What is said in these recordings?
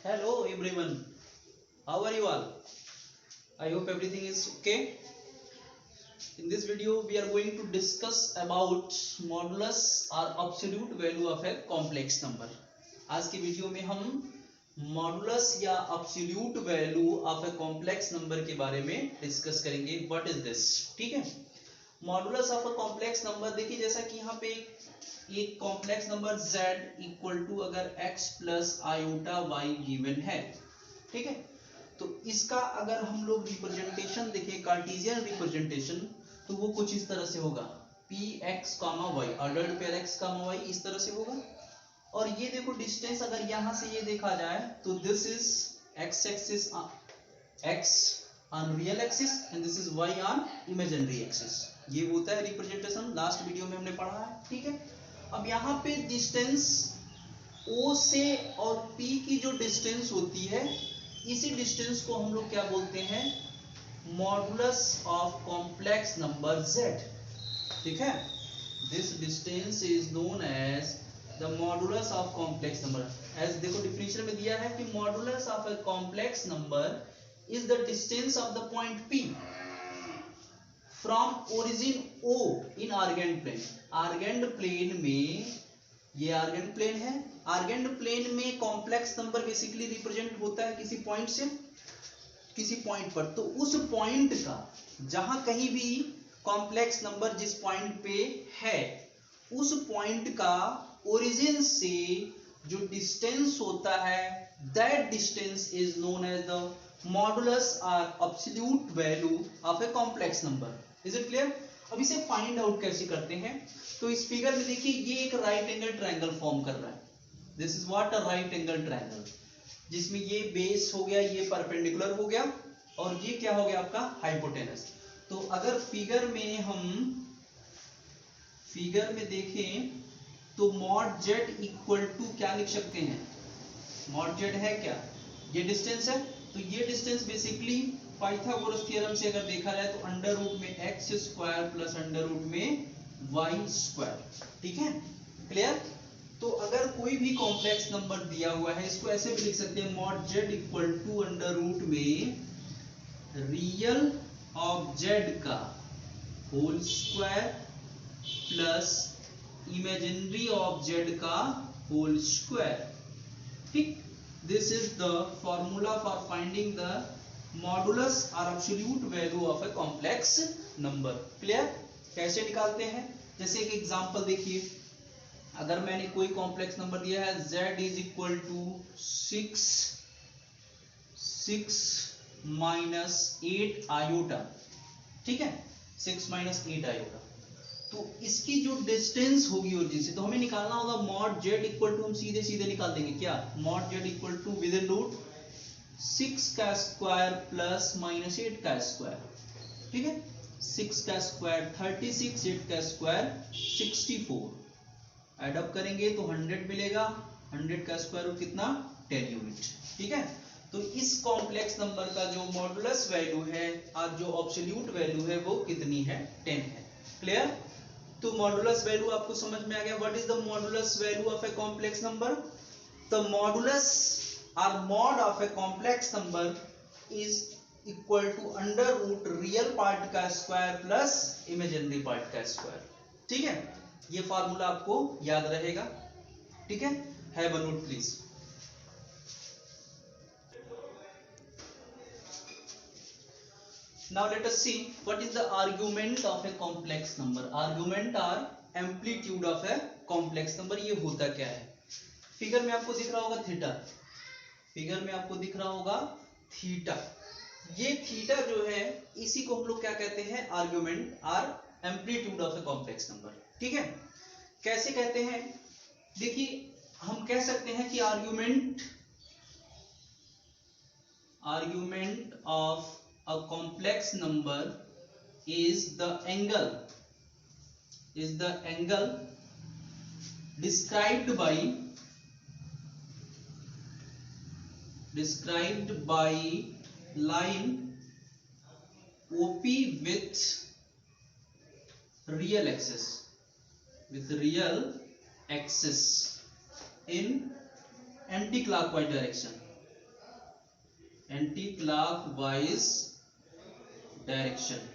Hello everyone, how are you all? I hope everything is okay. In this video we are going to discuss about modulus or absolute value of a complex number. आज की video में हम modulus या absolute value of a complex number के बारे में discuss करेंगे. What is this? ठीक है. Modulus of a complex number देखिए, जैसा कि यहाँ पे एक complex number z equal to अगर x plus iota y given है, ठीक है, तो इसका अगर हम लोग रिप्रेजेंटेशन देखें, कार्टेशियन रिप्रेजेंटेशन, तो वो कुछ इस तरह से होगा px, y ordered pair x, y इस तरह से होगा. और ये देखो डिस्टेंस अगर यहां से ये देखा जाए तो this is x axis, x on real axis and this is y on imaginary axis. ये होता है रिप्रेजेंटेशन, लास्ट वीडियो में हमने पढ़ा है. ठीक है. अब यहाँ पे डिस्टेंस O से और P की जो डिस्टेंस होती है, इसी डिस्टेंस को हम लोग क्या बोलते हैं, modulus of complex number Z. ठीक है. This distance is known as the modulus of complex number. As देखो डिफिनेशन में दिया है कि modulus of a complex number is the distance of the point P from origin O in Argand plane. Argand plane में, ये Argand plane है, Argand plane में complex number basically represent होता है किसी पॉइंट से किसी पॉइंट पर. तो उस पॉइंट का, जहां कहीं भी कॉम्प्लेक्स नंबर जिस पॉइंट पे है, उस पॉइंट का ओरिजिन से जो डिस्टेंस होता है, that distance is known as the modulus और absolute value of a complex number. Is it clear? अब इसे फाइंड आउट कैसे करते हैं, तो इस फिगर में देखिए ये एक राइट एंगल ट्रायंगल फॉर्म कर रहा है. This is what a right angle triangle, जिसमें ये बेस हो गया, ये परपेंडिकुलर हो गया और ये क्या हो गया आपका हाइपोटेनस. तो अगर फिगर में देखें तो मॉड z इक्वल टू क्या लिख सकते हैं, मॉड z है क्या, ये डिस्टेंस है. तो ये डिस्टेंस बेसिकली पाइथागोरस थ्योरम से अगर देखा जाए तो अंडर रूट में X square plus under root में वाई स्क्वायर. ठीक है, क्लियर. तो अगर कोई भी कॉम्प्लेक्स नंबर दिया हुआ है, इसको ऐसे भी लिख सकते हैं, mod z equal to under root में रियल ऑफ z का whole square plus imaginary of z का होल स्क्वायर. ठीक. This is the formula for finding the modulus और absolute value of a complex number. Clear? कैसे निकालते हैं, जैसे एक एग्जांपल देखिए, अगर मैंने कोई कॉम्प्लेक्स नंबर दिया है z is equal to 6 minus 8 iota. ठीक है, 6 माइनस 8 आयोटा. तो इसकी जो डिस्टेंस होगी ओरिजिन से, तो हमें निकालना होगा मॉड z इक्वल टू, हम सीधे सीधे निकाल देंगे क्या, mod z equal to within root 6 का स्क्वायर प्लस माइनस 8 का स्क्वायर. ठीक है, 6 का स्क्वायर 36, 8 का स्क्वायर 64. ऐड अप करेंगे तो 100 मिलेगा, 100 का स्क्वायर रूट कितना, 10 यूनिट. ठीक है. तो इस कॉम्प्लेक्स नंबर का जो मॉडुलस वैल्यू है और जो एब्सोल्यूट वैल्यू है वो कितनी है, 10 है. क्लियर? तो मॉडुलस वैल्यू आपको समझ में आ गया. What is the modulus value of a complex number? The modulus और mod of a complex number is equal to under root real part का स्क्वायर प्लस इमेजिनरी पार्ट का स्क्वायर. ठीक है, ये फार्मूला आपको याद रहेगा. ठीक है, have a note please. Now let us see what is the argument of a complex number. Argument or amplitude of a complex number. ये होता क्या है, फिगर में आपको दिख रहा होगा थीटा, फिगर में आपको दिख रहा होगा थीटा. ये थीटा जो है, इसी को हम लोग क्या कहते हैं, आर्गुमेंट और amplitude of a complex number. ठीक है, कैसे कहते हैं, देखिए हम कह सकते हैं कि argument of a complex number is the angle described by line OP with real axis in anti-clockwise direction. Anti clockwise direction.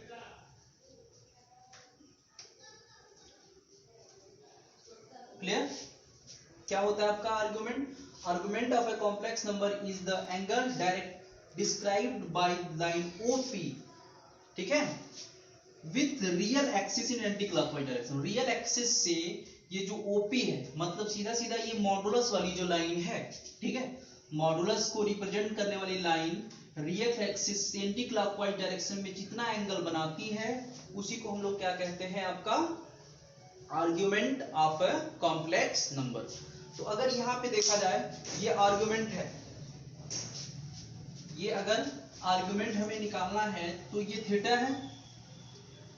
Clear? क्या होता है आपका argument? Argument of a complex number is the angle direct described by line OP, ठीक है, with real axis in anti clockwise direction. Real axis से ये जो OP है, मतलब सीधा सीधा ये मॉडुलस वाली जो लाइन है, ठीक है, मॉडुलस को रिप्रेजेंट करने वाली लाइन रियल एक्सिस से एंटी क्लॉकवाइज डायरेक्शन में जितना एंगल बनाती है उसी को हम लोग क्या कहते हैं, आपका argument of a complex number. तो अगर यहाँ पे देखा जाए ये आर्गुमेंट है, ये अगर आर्गुमेंट हमें निकालना है तो ये थीटा है,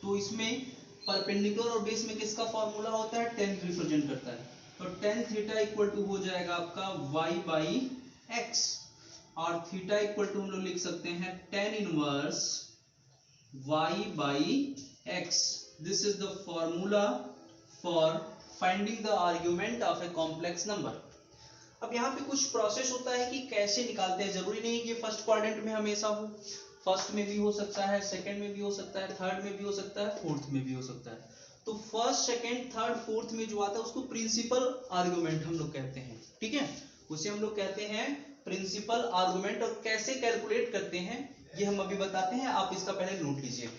तो इसमें परपेंडिकुलर और बेस में किसका फॉर्मूला होता है, टेन रिप्रेजेंट करता है। तो टेन थीटा इक्वल टू हो जाएगा आपका y बाई एक्स, और थीटा इक्वल टू हम लोग लिख सकते हैं tan inverse y by x. This is the formula for finding the argument of a complex number. अब यहाँ पे कुछ प्रोसेस होता है कि कैसे निकालते हैं, जरूरी नहीं कि फर्स्ट क्वाड्रेंट में हमेशा हो, फर्स्ट में भी हो सकता है, सेकंड में भी हो सकता है, थर्ड में भी हो सकता है, फोर्थ में भी हो सकता है। तो फर्स्ट, सेकंड, थर्ड, फोर्थ में जो आता है उसको प्रिंसिपल आर्गुमेंट हम लोग कहते हैं, ठीक है, उसे हम लोग कहते हैं प्रिंसिपल आर्गुमेंट। और कैसे कैलकुलेट करते हैं ये हम अभी बताते हैं, आप इसका पहले नोट लीजिए।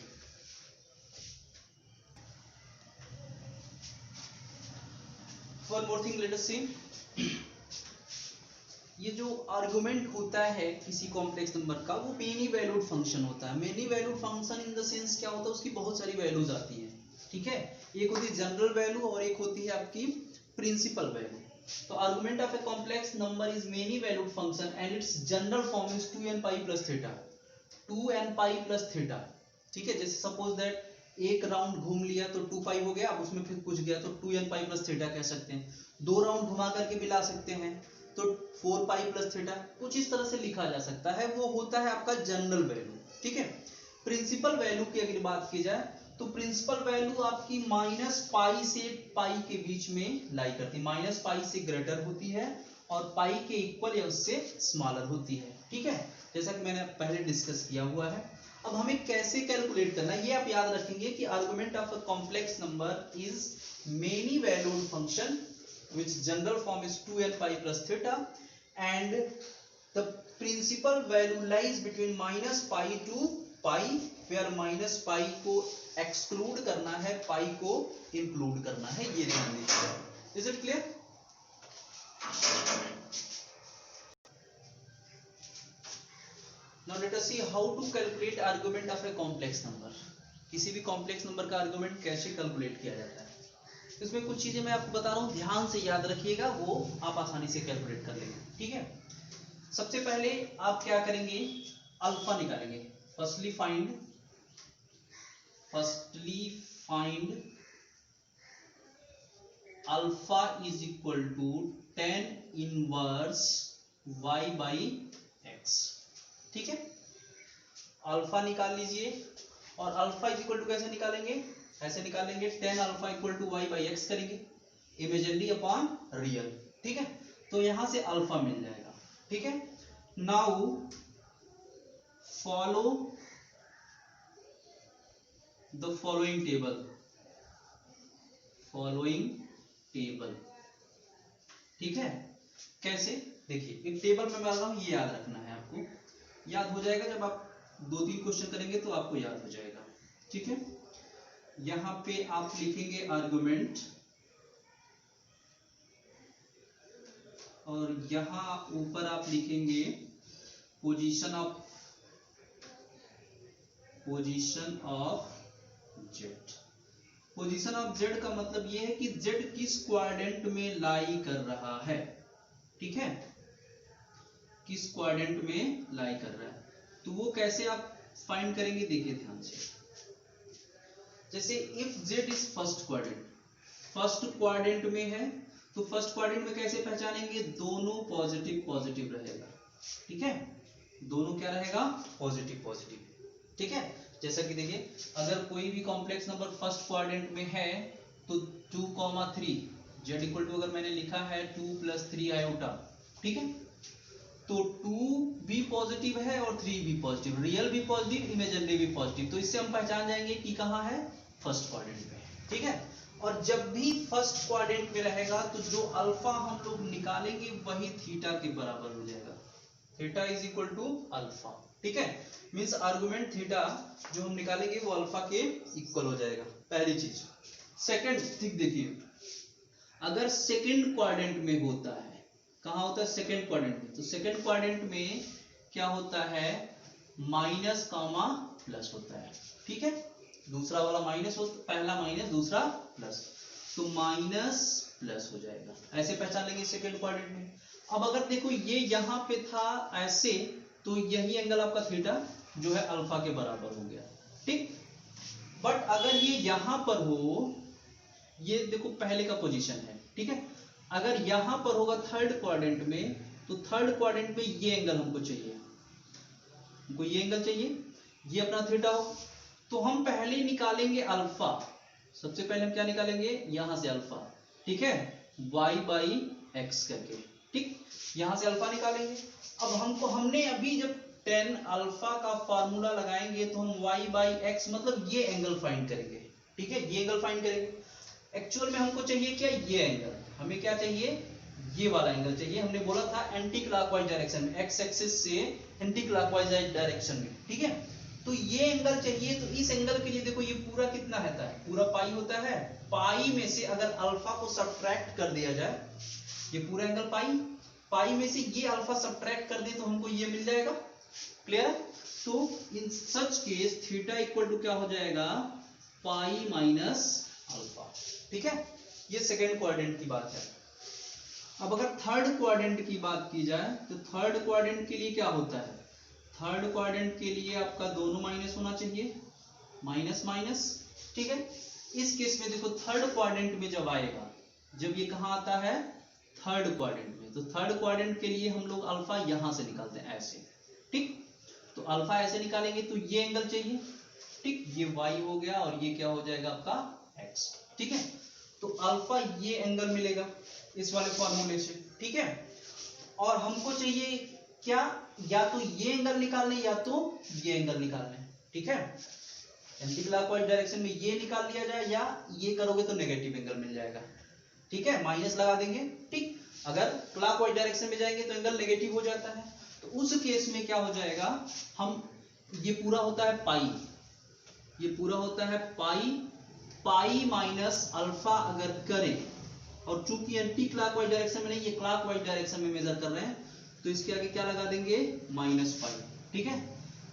One more thing, let us see. ये जो आर्गुमेंट होता है किसी कॉम्प्लेक्स नंबर का, वो मेनी वैल्यूड फंक्शन होता है। Many valued function in the sense क्या होता है, उसकी बहुत सारी वैल्यूज आती हैं, ठीक है, एक होती है जनरल वैल्यू और एक होती है आपकी प्रिंसिपल वैल्यू। तो argument of a complex number is many valued function and it's general form is 2n pi plus theta, 2n pi plus theta, ठीक है। जैसे सपोज दैट एक राउंड घूम लिया तो 2 पाई हो गया, अब उसमें फिर कुछ गया तो 2n पाई प्लस थीटा कह सकते हैं। 2 राउंड घुमा करके भी ला सकते हैं तो 4 पाई प्लस थीटा, कुछ इस तरह से लिखा जा सकता है। वो होता है आपका जनरल वैल्यू, ठीक है। प्रिंसिपल वैल्यू की अगर बात की जाए तो प्रिंसिपल वैल्यू आपकी माइनस पाई से पाई के बीच में लाई करती है, माइनस पाई से ग्रेटर होती है और पाई के इक्वल या उससे स्मॉलर होती है, ठीक है, जैसा कि मैंने पहले डिस्कस किया हुआ है। अब हमें कैसे कैलकुलेट करना है ये आप याद रखेंगे कि argument of a complex number is many valued function which general form is 2n pi plus theta and the principal value lies between minus pi to pi, where minus pi को exclude करना है, pi को include करना है, ये ध्यान दीजिए। Is it clear? Now let us see how to calculate argument of a complex number. किसी भी कॉम्प्लेक्स नंबर का आर्गुमेंट कैसे कैलकुलेट किया जाता है, इसमें कुछ चीजें मैं आपको बता रहा हूं, ध्यान से याद रखिएगा, वो आप आसानी से कैलकुलेट कर लेंगे, ठीक है। सबसे पहले आप क्या करेंगे, अल्फा निकालेंगे। Firstly find alpha is equal to 10 inverse y by X, ठीक है। अल्फा निकाल लीजिए, और अल्फा इज इक्वल टू कैसे निकालेंगे, ऐसे निकालेंगे 10 alpha equal to y by X करेंगे, इमेजिनरी अपॉन रियल, ठीक है, तो यहां से अल्फा मिल जाएगा, ठीक है। Now follow the following table, ठीक है। कैसे, देखिए एक टेबल में मैं रहा हूं, ये याद रखना है आपको, याद हो जाएगा जब आप 2-3 क्वेश्चन करेंगे तो आपको याद हो जाएगा, ठीक है। यहां पे आप लिखेंगे आर्गुमेंट, और यहां ऊपर आप लिखेंगे position of Z. Position of Z का मतलब यह है कि जेड किस क्वाड्रेंट में लाई कर रहा है, ठीक है, किस क्वाड्रेंट में लाई कर रहा है। तो वो कैसे आप फाइंड करेंगे, देखिए ध्यान से। जैसे if Z is first quadrant में है, तो फर्स्ट क्वाड्रेंट में कैसे पहचानेंगे, दोनों पॉजिटिव रहेगा, ठीक है, दोनों क्या रहेगा, पॉजिटिव, ठीक है। जैसा कि देखिए अगर कोई भी कॉम्प्लेक्स नंबर फर्स्ट क्वाड्रेंट में है तो 2,3 जेड इक्वल टू, अगर मैंने लिखा है 2 + 3 आयोटा, ठीक है, तो 2 भी पॉजिटिव है और 3 भी पॉजिटिव, रियल भी पॉजिटिव, इमेजिनरी भी पॉजिटिव। तो इससे हम पहचान जाएंगे कि कहाँ है, फर्स्ट क्वाड्रेंट में, ठीक है। और जब भी फर्स्ट क्वाड्रेंट में रहेगा तो जो अल्फा हम लोग निकालेंगे वही थीटा के बराबर हो जाएगा, theta is equal to alpha, ठीक है। मींस आर्गुमेंट थीटा जो हम निकालेंगे वो अल्फा के इक्वल हो जाएगा, पहली चीज। सेकंड थिंग देखिए, अगर सेकंड क्वाड्रेंट में होता है, कहां होता है, सेकंड क्वाड्रेंट में, तो सेकंड क्वाड्रेंट में क्या होता है, माइनस कॉमा प्लस होता है, ठीक है। दूसरा वाला माइनस हो, पहला माइनस दूसरा प्लस, तो माइनस प्लस हो जाएगा, ऐसे पहचान लेंगे सेकंड क्वाड्रेंट में। अब अगर देखो ये यहां पे था ऐसे, तो यही एंगल आपका थीटा जो है अल्फा के बराबर हो गया, ठीक। बट अगर ये यहां पर हो, ये देखो पहले का पोजीशन है, ठीक है। अगर यहां पर होगा थर्ड क्वाड्रेंट में, तो थर्ड क्वाड्रेंट में ये एंगल हमको चाहिए, हमको ये एंगल चाहिए, ये अपना थीटा हो। तो हम पहले निकालेंगे अल्फा, सबसे पहले हम क्या निकालेंगे, यहां से अल्फा, ठीक है, y बाई एक्स करके, ठीक, यहां से अल्फा निकालेंगे। अब हमने अभी जब tan अल्फा का फार्मूला लगाएंगे तो हम y बाई एक्स मतलब ये एंगल फाइंड करेंगे, ठीक है, ये एंगल फाइंड करेंगे। एक्चुअल में हमको चाहिए क्या, ये एंगल, हमें क्या चाहिए, ये वाला एंगल चाहिए। हमने बोला था एंटी क्लॉकवाइज डायरेक्शन में, एक्स एक्सिस से एंटी क्लॉकवाइज डायरेक्शन में, ठीक है। तो ये एंगल चाहिए, तो इस एंगल के लिए देखो ये पूरा कितना रहता है, पूरा पाई होता है, पाई में से अगर अल्फा को सब्ट्रैक्ट कर दिया जाए, ये पूरा एंगल पाई में से ये अल्फा सब्ट्रैक्ट कर दे तो हमको ये मिल जाएगा, क्लियर है। तो in such case theta equal to क्या हो जाएगा, पाई माइनस अल्फा, ठीक है। ये सेकेंड क्वाड्रेंट की बात है। अब अगर थर्ड क्वाड्रेंट की बात की जाए, तो थर्ड क्वाड्रेंट के लिए क्या होता है, थर्ड क्वाड्रेंट के लिए आपका दोनों माइनस होना चाहिए, माइनस माइनस, ठीक है। इस केस में देखो थर्ड क्वाड्रेंट में जब आएगा, जब ये कहां आता है, थर्ड क्वाड्रेंट में, तो थर्ड क्वाड्रेंट के लिए हम लोग अल्फा यहां से निकालते हैं ऐसे, ठीक। तो अल्फा ऐसे निकालेंगे तो ये एंगल चाहिए, ठीक, ये y हो गया और ये क्या हो जाएगा आपका x, ठीक है। तो अल्फा ये एंगल मिलेगा इस वाले फॉर्मूले से, ठीक है। और हमको चाहिए क्या, या तो ये एंगल निकालने या तो ये एंगल निकालने, ठीक है। एंटी क्लॉकवाइज डायरेक्शन में ये निकाल लिया जाए, या ये करोगे तो नेगेटिव एंगल मिल जाएगा, ठीक है, माइनस लगा देंगे, ठीक। अगर क्लॉकवाइज डायरेक्शन में जाएंगे तो एंगल नेगेटिव हो जाता है, तो उस केस में क्या हो जाएगा, हम ये पूरा होता है पाई, ये पूरा होता है पाई माइनस अल्फा अगर करें, और चूंकि एंटी क्लॉकवाइज डायरेक्शन में नहीं, ये क्लॉकवाइज डायरेक्शन में मेजर कर रहे हैं, तो इसके आगे क्या लगा देंगे, माइनस पाई, ठीक है।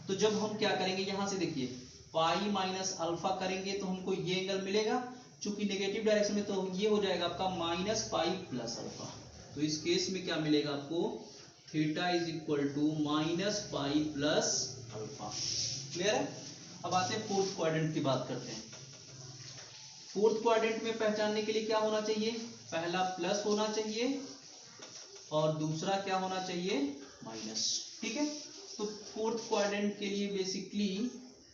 तो जब हम क्या करेंगे, यहां से देखिए पाई माइनस अल्फा करेंगे तो हमको ये एंगल मिलेगा, चूंकि नेगेटिव डायरेक्शन में तो ये हो जाएगा आपका माइनस पाई प्लस अल्फा। तो इस केस में क्या मिलेगा आपको, theta is equal to minus pi plus alpha, clear है। अब आते हैं फोर्थ क्वाड्रेंट की बात करते हैं। फोर्थ क्वाड्रेंट में पहचानने के लिए क्या होना चाहिए, पहला प्लस होना चाहिए और दूसरा क्या होना चाहिए, माइनस, ठीक है। तो फोर्थ क्वाड्रेंट के लिए बेसिकली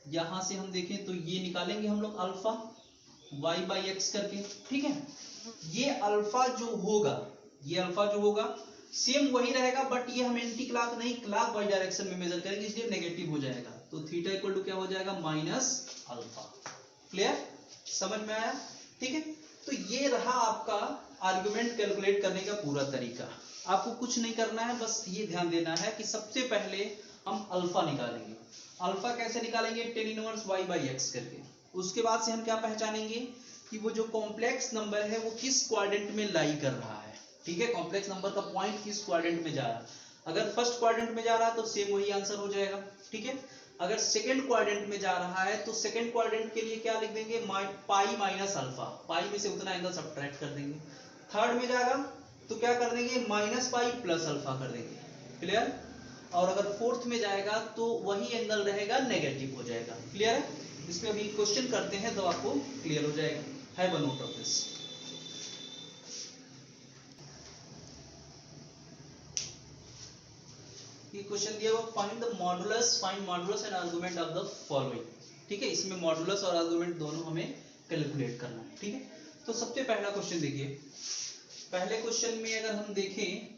यहां से हम देखें तो ये निकालेंगे हम लोग अल्फा y बाई एक्स करके, ठीक है। ये अल्फा जो होगा, ये अल्फा जो होगा सेम वही रहेगा, बट ये हम एंटी क्लॉक नहीं क्लॉकवाइज डायरेक्शन में मेजर करेंगे, इसलिए नेगेटिव हो जाएगा। तो थीटा इक्वल टू क्या हो जाएगा, माइनस अल्फा, क्लियर, समझ में आया, ठीक है। तो ये रहा आपका आर्गुमेंट कैलकुलेट करने का पूरा तरीका। आपको कुछ नहीं करना है, बस ये ध्यान देना है कि सबसे पहले हम अल्फा निकालेंगे। अल्फा कैसे निकालेंगे, tan inverse y by x करके। उसके बाद से हम क्या पहचानेंगे कि वो जो कॉम्प्लेक्स नंबर है वो किस क्वाड्रेंट में लाई कर रहा है, ठीक है, कॉम्प्लेक्स नंबर का पॉइंट किस क्वाड्रेंट में जा रहा है। अगर फर्स्ट क्वाड्रेंट में जा रहा है तो सेम वही आंसर हो जाएगा, ठीक है। अगर सेकंड क्वाड्रेंट में जा रहा है तो सेकंड क्वाड्रेंट के लिए क्या लिख देंगे, पाई माइनस अल्फा, पाई में से उतना एंगल सब्ट्रैक्ट कर देंगे। थर्ड में जाएगा तो क्या कर देंगे, माइनस पाई प्लस अल्फा कर देंगे, क्लियर। और अगर फोर्थ में जाएगा तो वही एंगल रहेगा, नेगेटिव हो जाएगा, क्लियर है। इसमें अभी क्वेश्चन करते हैं तो आपको क्लियर हो जाएगा, have a note of this. ये क्वेश्चन दिया हुआ, find the modulus, find modulus and argument of the following, ठीक है। इसमें मॉडुलस और आर्गुमेंट दोनों हमें कैलकुलेट करना है, ठीक है। तो सबसे पहला क्वेश्चन देखिए, पहले क्वेश्चन में अगर हम देखें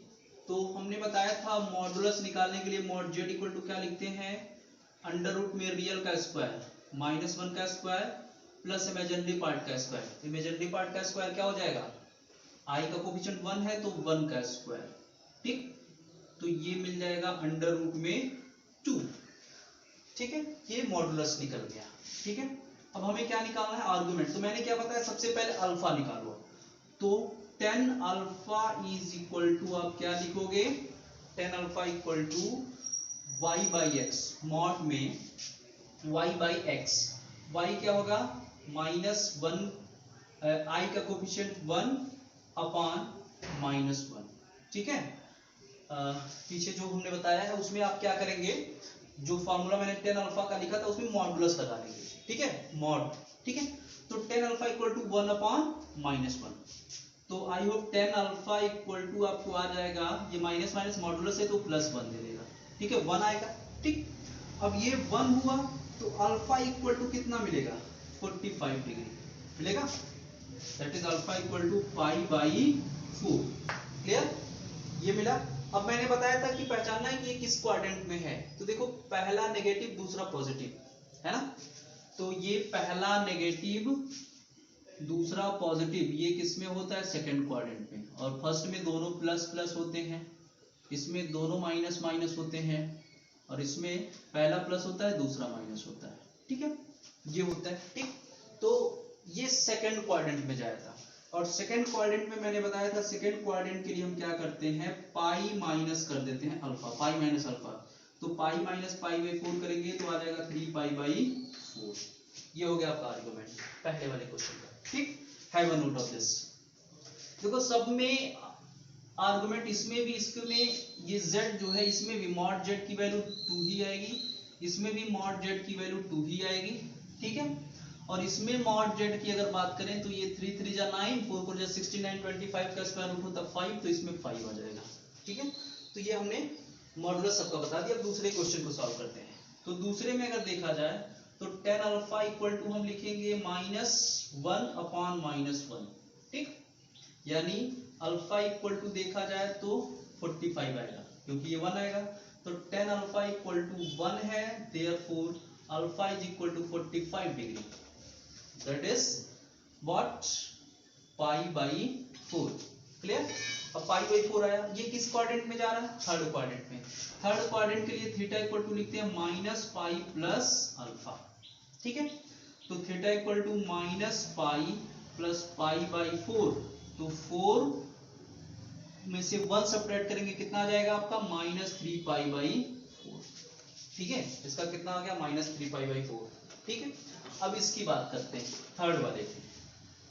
तो हमने बताया था मॉडुलस निकालने के लिए मॉड जेड इक्वल टू क्या लिखते हैं, अंडर रूट में रियल का स्क्वायर -1 का स्क्वायर प्लस इमेजिनरी पार्ट का स्क्वायर। इमेजिनरी पार्ट का स्क्वायर क्या हो जाएगा, i का कोफिशिएंट 1 है तो 1 का स्क्वायर, ठीक। तो ये मिल जाएगा अंडर रूट में 2, ठीक है। ये मॉडुलस निकल गया, ठीक है। अब हमें क्या निकालना है, आर्गुमेंट। तो मैंने क्या बताया, सबसे पहले अल्फा निकालो। तो 10 अल्फा इज इक्वल टू, आप क्या लिखोगे, 10 alpha equal to y by X, mod में y बाई एक्स, y क्या होगा -1, i का कोफिशिएंट 1 अपॉन -1, ठीक है। पीछे जो हमने बताया है उसमें आप क्या करेंगे, जो फॉर्मूला मैंने 10 अल्फा का लिखा था उसमें मॉडुलस लगा देंगे, ठीक है, मॉड, ठीक है। तो 10 अल्फा इक्वल टू 1 अपॉन -1। तो I hope 10 alpha equal to आपको आ जाएगा, ये माइनस माइनस मॉडुलस है तो +1 दे देगा, ठीक है, 1 आएगा, ठीक। अब ये 1 हुआ तो अल्फा इक्वल टू कितना मिलेगा, 45 डिग्री मिलेगा, that is alpha equal to π/4, clear, ये मिला। अब मैंने बताया था कि पहचानना है कि ये किस क्वाड्रेंट में है। तो देखो, पहला नेगेटिव दूसरा पॉजिटिव है ना, तो ये पहला नेगेटिव दूसरा पॉजिटिव ये किस में होता है, सेकंड क्वाड्रेंट में। और फर्स्ट में दोनों प्लस प्लस होते हैं, इसमें दोनों माइनस माइनस होते हैं, और इसमें पहला प्लस होता है दूसरा माइनस होता है, ठीक है, ये होता है, ठीक। तो ये सेकंड क्वाड्रेंट में जाया था। और सेकंड क्वाड्रेंट में मैंने बताया था, सेकंड क्वाड्रेंट के लिए हम क्या करते हैं, पाई माइनस कर देते हैं अल्फा, पाई माइनस अल्फा। तो पाई माइनस π/4 करेंगे तो आ जाएगा 3π/4। ये हो गया आपका आर्गुमेंट पहले वाले क्वेश्चन का, ठीक। Have a note of this. देखो सब में आर्गुमेंट, इसमें भी, इसमें ये z जो है इसमें भी मॉड z की वैल्यू 2 ही आएगी, इसमें भी मॉड z की वैल्यू 2 ही आएगी, ठीक है। और इसमें मॉड z की अगर बात करें तो ये 3 3 जा 9, 4 4 जा 69, 25 का स्क्वायर रूट होता 5, तो इसमें 5 आ जाएगा, ठीक है। तो ये हमने मॉडुलस सबका बता दिया। अब दूसरे क्वेश्चन को सॉल्व करते हैं। तो दूसरे में अगर देखा जाए तो 10 अल्फा इक्वल टू हम लिखेंगे -1 अपॉन -1, ठीक, यानी अल्फा इक्वल टू देखा जाए तो 45 आएगा, क्योंकि ये 1 आएगा। तो 10 अल्फा इक्वल टू 1 है, therefore alpha is equal to 45 degree, that is what, π/4, clear. अब π/4 आया, ये किस क्वाड्रेंट में जा रहा है, थर्ड क्वाड्रेंट में। थर्ड क्वाड्रेंट के लिए थीटा इक्वल टू लिखते हैं -π प्लस अल्फा, ठीक है। तो थीटा इक्वल टू -π प्लस π/4, तो 4 में से 1 सब्ट्रैक्ट करेंगे, कितना आ जाएगा आपका, -3π/4, ठीक है। इसका कितना आ गया, -3π/4, ठीक है। अब इसकी बात करते हैं थर्ड वाले की।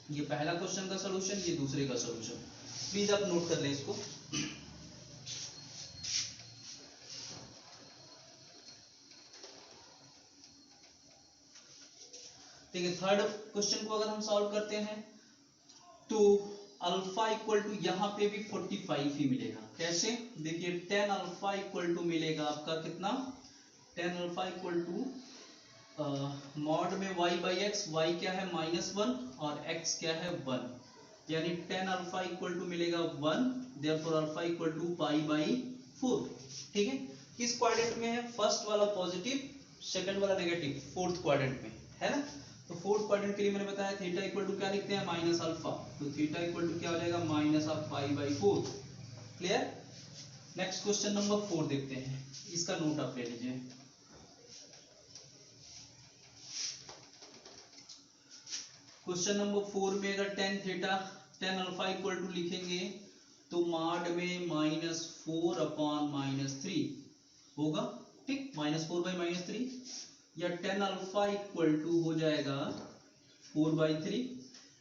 ये पहला क्वेश्चन का सॉल्यूशन, ये दूसरे का सॉल्यूशन, प्लीज आप नोट कर लें इसको। ठीक है, थर्ड क्वेश्चन को अगर हम सॉल्व करते हैं तो अल्फा इक्वल टू यहाँ पे भी 45 ही मिलेगा। कैसे, देखिए 10 अल्फा इक्वल टू मिलेगा आपका कितना, 10 अल्फा इक्वल टू मॉड में y/x, y क्या है -1 और x क्या है 1, यानी 10 अल्फा इक्वल टू मिलेगा 1, देयरफॉर अल्फा इक्वल टू π/4, ठीक है। किस क्वाड्रेंट में है, फर्स्ट वाला पॉजिटिव, सेकंड वाला नेगेटिव, फोर्थ क्वाड्रेंट में है ना। तो फोर्थ क्वाड्रेंट के लिए मैंने बताया थीटा इक्वल टू क्या लिखते हैं, माइनस अल्फा, तो थीटा इक्वल टू क्या हो जाएगा, -π/4, क्लियर। नेक्स्ट क्वेश्चन नंबर 4 देखते हैं, इसका नोट आप ले लीजिए। क्वेश्चन नंबर 4 में अगर 10 अल्फा इक्वल टू लिखेंगे तो मॉड में -4 अपॉन -3 होगा, ठीक, -4/-3, या 10 अल्फा इक्वल टू हो जाएगा 4/3,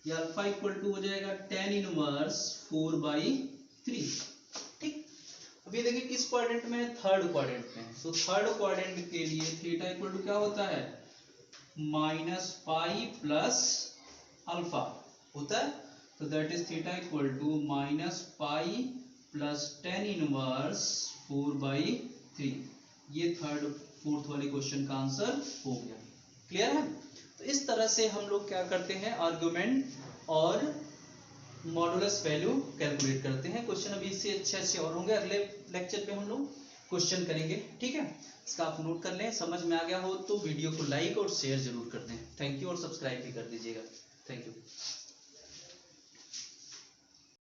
या अल्फा इक्वल टू हो जाएगा tan इनवर्स 4/3, ठीक। अब ये देखिए किस क्वाड्रेंट में है, थर्ड क्वाड्रेंट में। तो थर्ड क्वाड्रेंट के लिए थीटा इक्वल टू क्या होता है, -π प्लस अल्फा होता है, तो that is theta equal to -π plus tan inverse 4/3। ये थर्ड फोर्थ वाले क्वेश्चन का आंसर हो गया, क्लियर है। तो इस तरह से हम लोग क्या करते हैं, आर्गुमेंट और मॉडुलस वैल्यू कैलकुलेट करते हैं। क्वेश्चन अभी इससे अच्छे और होंगे, अगले लेक्चर पे हम लोग क्वेश्चन करेंगे, ठीक है। इसका आप नोट कर लें, समझ में आ गया हो तो वीडियो को लाइक और शेयर जरूर कर दें। थैंक यू, और सब्सक्राइब भी कर दीजिएगा। Thank you.